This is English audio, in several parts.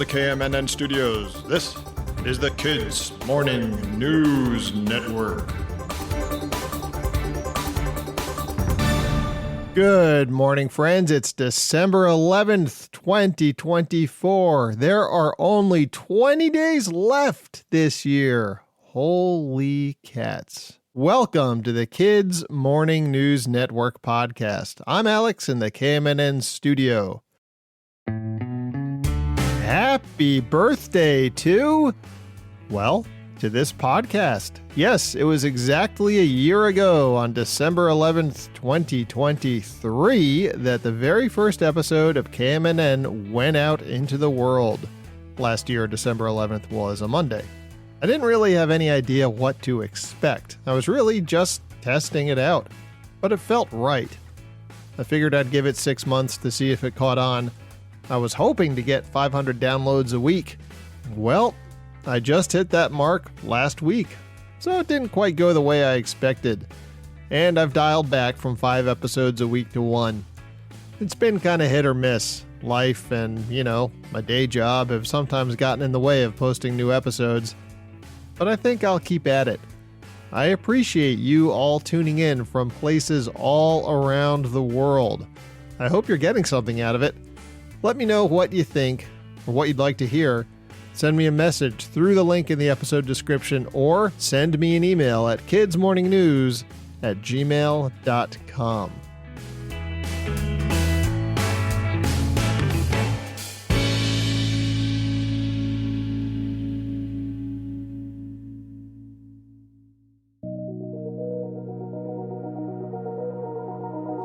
the KMNN studios, this is the Kids Morning News Network. Good morning, friends. It's December 11th, 2024. There are only 20 days left this year. Holy cats. Welcome to the Kids Morning News Network podcast. I'm Alex in the KMNN studio. Happy birthday to this podcast. Yes, it was exactly a year ago on December 11th, 2023 that the very first episode of KMNN went out into the world. Last year, December 11th was a Monday. I didn't really have any idea what to expect. I was really just testing it out, but it felt right. I figured I'd give it 6 months to see if it caught on. I was hoping to get 500 downloads a week. Well, I just hit that mark last week, so it didn't quite go the way I expected. And I've dialed back from 5 episodes a week to 1. It's been kind of hit or miss. Life and, my day job have sometimes gotten in the way of posting new episodes, but I think I'll keep at it. I appreciate you all tuning in from places all around the world. I hope you're getting something out of it. Let me know what you think or what you'd like to hear. Send me a message through the link in the episode description or send me an email at kidsmorningnews@gmail.com.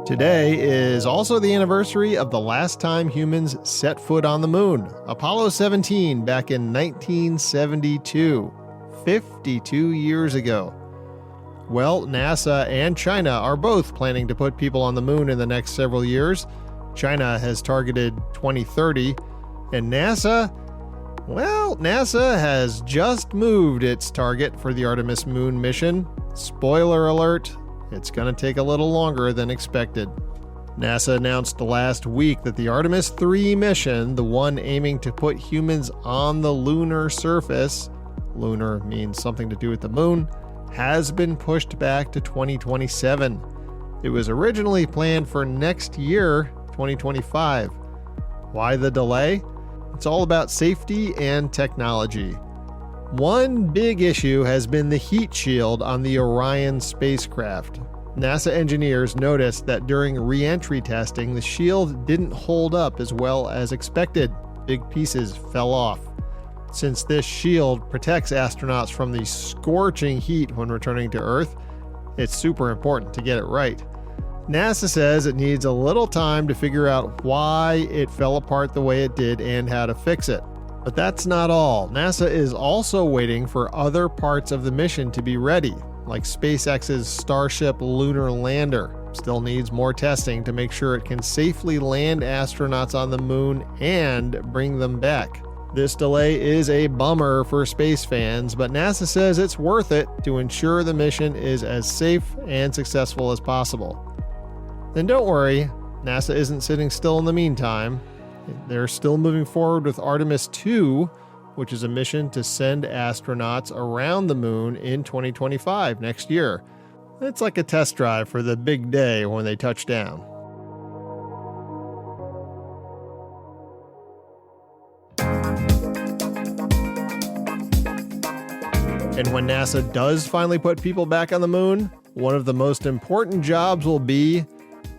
Today is also the anniversary of the last time humans set foot on the moon, Apollo 17, back in 1972, 52 years ago. Well, NASA and China are both planning to put people on the moon in the next several years. China has targeted 2030, and NASA has just moved its target for the Artemis moon mission. Spoiler alert. It's going to take a little longer than expected. NASA announced last week that the Artemis 3 mission, the one aiming to put humans on the lunar surface, lunar means something to do with the moon, has been pushed back to 2027. It was originally planned for next year, 2025. Why the delay? It's all about safety and technology. One big issue has been the heat shield on the Orion spacecraft. NASA engineers noticed that during re-entry testing, the shield didn't hold up as well as expected. Big pieces fell off. Since this shield protects astronauts from the scorching heat when returning to Earth, it's super important to get it right. NASA says it needs a little time to figure out why it fell apart the way it did and how to fix it. But that's not all. NASA is also waiting for other parts of the mission to be ready, like SpaceX's Starship lunar lander. Still needs more testing to make sure it can safely land astronauts on the moon and bring them back. This delay is a bummer for space fans, but NASA says it's worth it to ensure the mission is as safe and successful as possible. And don't worry, NASA isn't sitting still in the meantime. They're still moving forward with Artemis 2, which is a mission to send astronauts around the moon in 2025, next year. It's like a test drive for the big day when they touch down. And when NASA does finally put people back on the moon, one of the most important jobs will be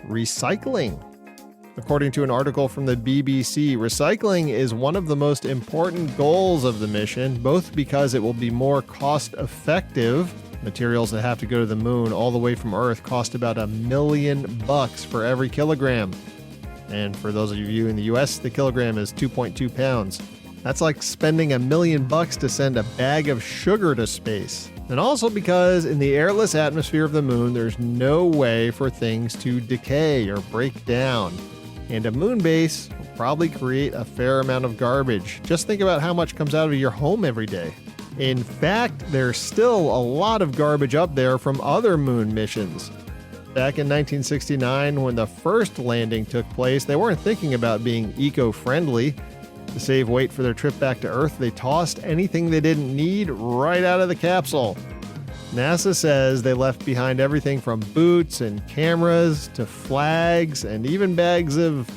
recycling. According to an article from the BBC, recycling is one of the most important goals of the mission, both because it will be more cost-effective. Materials that have to go to the moon all the way from Earth cost about $1 million for every kilogram. And for those of you in the US, the kilogram is 2.2 pounds. That's like spending $1 million to send a bag of sugar to space. And also because in the airless atmosphere of the moon, there's no way for things to decay or break down. And a moon base will probably create a fair amount of garbage. Just think about how much comes out of your home every day. In fact, there's still a lot of garbage up there from other moon missions. Back in 1969, when the first landing took place, they weren't thinking about being eco-friendly. To save weight for their trip back to Earth, they tossed anything they didn't need right out of the capsule. NASA says they left behind everything from boots and cameras to flags and even bags of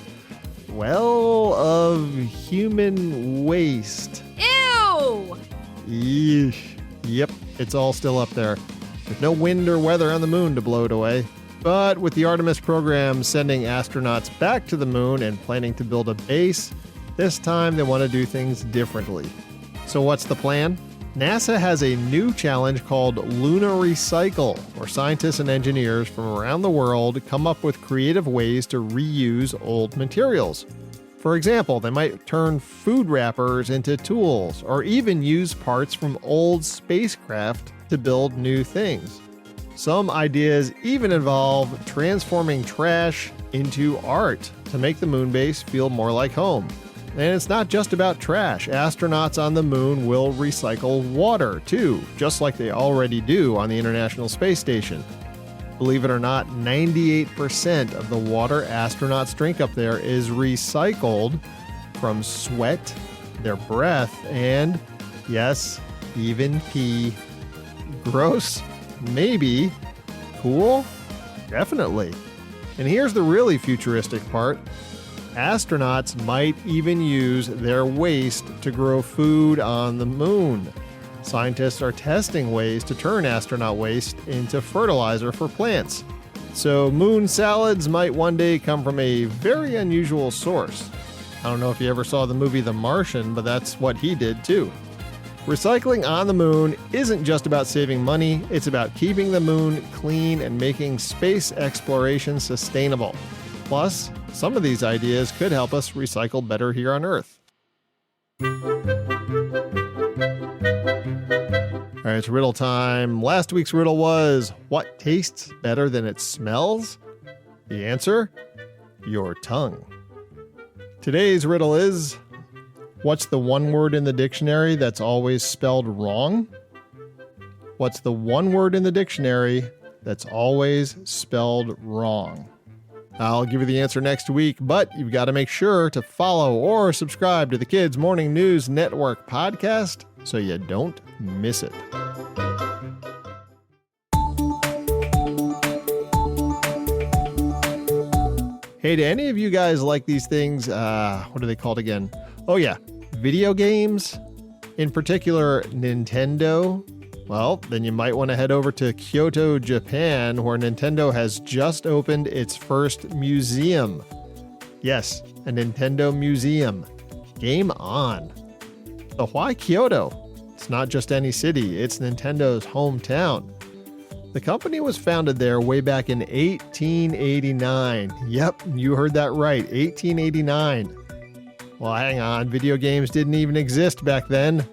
human waste. Ew! Yeesh. Yep, it's all still up there. There's no wind or weather on the moon to blow it away. But with the Artemis program sending astronauts back to the moon and planning to build a base, this time they want to do things differently. So what's the plan? NASA has a new challenge called Lunar Recycle, where scientists and engineers from around the world come up with creative ways to reuse old materials. For example, they might turn food wrappers into tools, or even use parts from old spacecraft to build new things. Some ideas even involve transforming trash into art to make the moon base feel more like home. And it's not just about trash. Astronauts on the moon will recycle water, too, just like they already do on the International Space Station. Believe it or not, 98% of the water astronauts drink up there is recycled from sweat, their breath, and, yes, even pee. Gross? Maybe. Cool? Definitely. And here's the really futuristic part. Astronauts might even use their waste to grow food on the moon. Scientists are testing ways to turn astronaut waste into fertilizer for plants. So moon salads might one day come from a very unusual source. I don't know if you ever saw the movie The Martian, but that's what he did too. Recycling on the moon isn't just about saving money, it's about keeping the moon clean and making space exploration sustainable. Plus, some of these ideas could help us recycle better here on Earth. All right, it's riddle time. Last week's riddle was, what tastes better than it smells? The answer? Your tongue. Today's riddle is, what's the one word in the dictionary that's always spelled wrong? What's the one word in the dictionary that's always spelled wrong? I'll give you the answer next week, but you've got to make sure to follow or subscribe to the Kids Morning News Network podcast so you don't miss it. Hey, do any of you guys like these things? What are they called again? Oh yeah, video games. In particular, Nintendo. Well, then you might want to head over to Kyoto, Japan, where Nintendo has just opened its first museum. Yes, a Nintendo museum. Game on. So why Kyoto? It's not just any city, it's Nintendo's hometown. The company was founded there way back in 1889. Yep, you heard that right, 1889. Well, hang on, video games didn't even exist back then.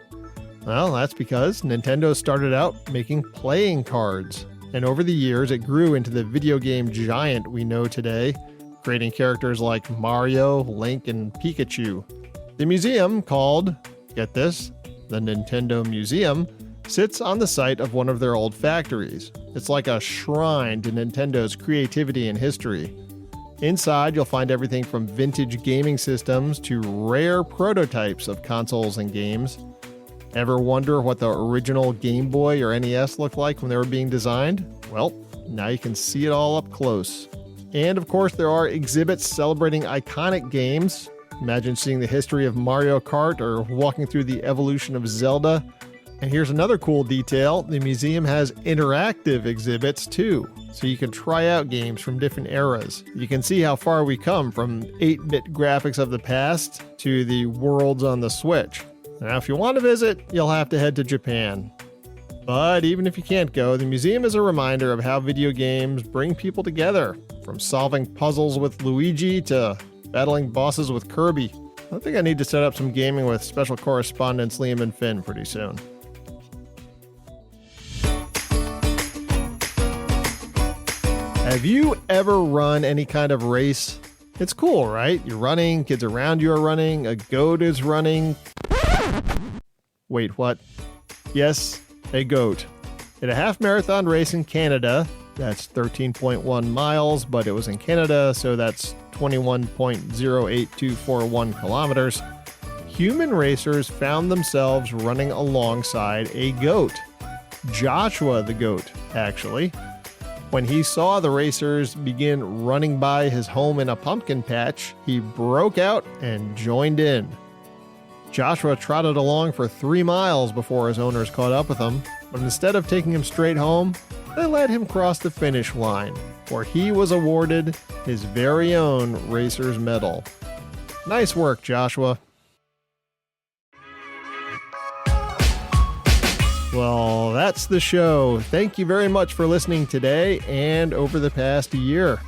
Well, that's because Nintendo started out making playing cards. And over the years, it grew into the video game giant we know today, creating characters like Mario, Link, and Pikachu. The museum, called, get this, the Nintendo Museum, sits on the site of one of their old factories. It's like a shrine to Nintendo's creativity and history. Inside, you'll find everything from vintage gaming systems to rare prototypes of consoles and games. Ever wonder what the original Game Boy or NES looked like when they were being designed? Well, now you can see it all up close. And of course, there are exhibits celebrating iconic games. Imagine seeing the history of Mario Kart or walking through the evolution of Zelda. And here's another cool detail. The museum has interactive exhibits too, so you can try out games from different eras. You can see how far we come from 8-bit graphics of the past to the worlds on the Switch. Now, if you want to visit, you'll have to head to Japan. But even if you can't go, the museum is a reminder of how video games bring people together, from solving puzzles with Luigi to battling bosses with Kirby. I think I need to set up some gaming with special correspondents Liam and Finn pretty soon. Have you ever run any kind of race? It's cool, right? You're running, kids around you are running, a goat is running. Wait, what? Yes, a goat. In a half marathon race in Canada, that's 13.1 miles, but it was in Canada, so that's 21.08241 kilometers. human racers found themselves running alongside a goat. Joshua the goat, actually. When he saw the racers begin running by his home in a pumpkin patch, he broke out and joined in. Joshua trotted along for 3 miles before his owners caught up with him, but instead of taking him straight home, they let him cross the finish line, where he was awarded his very own Racer's Medal. Nice work, Joshua. Well, that's the show. Thank you very much for listening today and over the past year.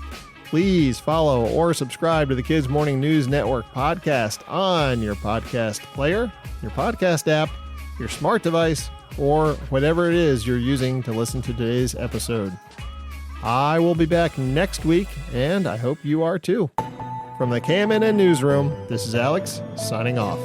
Please follow or subscribe to the Kids Morning News Network podcast on your podcast player, your podcast app, your smart device, or whatever it is you're using to listen to today's episode. I will be back next week, and I hope you are too. From the KMNN Newsroom, this is Alex, signing off.